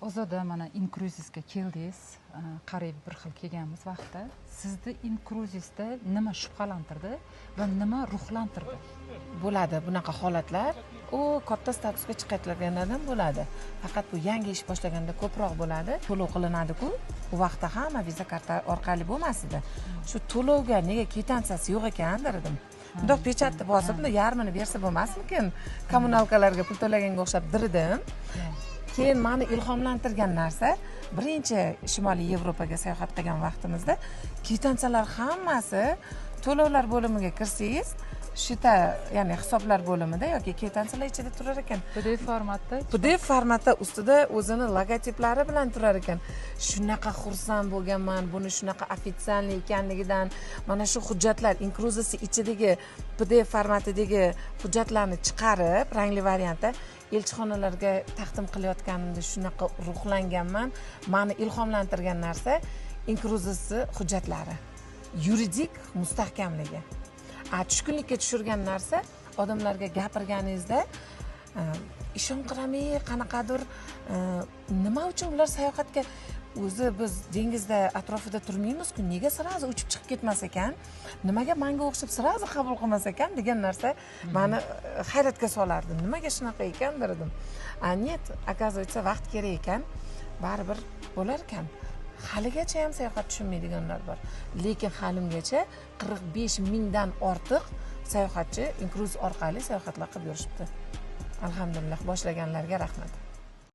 Ozoda mana Incruzesga keldingiz. Qariyb bir xil kelganmiz vaqtda. Sizni Incruzesda nima shubhalantirdi va nima ruhlantirdi? Bo'ladi bunaqa holatlar. U katta statusga chiqayotganlardan bo'ladi. Faqat bu yangi ish boshlaganda ko'proq bo'ladi. To'lov qilinadi-ku. Bu vaqtda hamma viza karta orqali bo'lmas edi. Shu to'lovga nega kvitantsiyasi yo'q ekan dedim. Bundoq pechatni bosib, yarmini bersa bo'lmasmikin? Kommunalkalarga pul to'laganga o'xshab dirdim. Keyin meni ilhomlantirgan narsa, birinchi Shimoliy Yevropaga sayohat qilgan vaqtimizda kvitansiyalar hammasi to'lovlar bo'limiga kirsangiz, shita, ya'ni hisoblar bo'limida yoki kvitansiyalar ichida turar ekan. PDF formatda. PDF formatda ustida o'zini logotiplari bilan turar ekan. Shunaqa xursand bo'lganman, buni shunaqa ofitsialniy ekanligidan. Mana shu hujjatlar Incruzes ichidagi PDF formatidagi hujjatlarni chiqarib, rangli variantda elchixonalarga taqdim qilayotganimda shunaqa ruhlanganman. Meni ilhomlantirgan narsa Incruzes hujjatlari. Yuridik mustahkamligi. Tushkunlikka tushirgan narsa odamlarga gapirganingizda ishonqiramay qanaqadir nima uchun ular sayohatga o'zi biz dengizda atrofida turmaymiz-ku, nega sirazi uchib chiqib ketmas ekan, nimaga menga o'xshab sirazi qabul qilmas ekan degan narsa meni hayratga solardi. Nimaga shunaqa ekan derdim. Нет, оказывается, vaqt kerak ekan, baribir bo'lar ekan. Haligacha ham sayohat tushunmaydiganlar bor. Lekin halimgacha 45 mingdan ortiq sayohatchi Incruzes orqali sayohatlar qilib yurishibdi. Alhamdulillah, boshlaganlarga rahmat.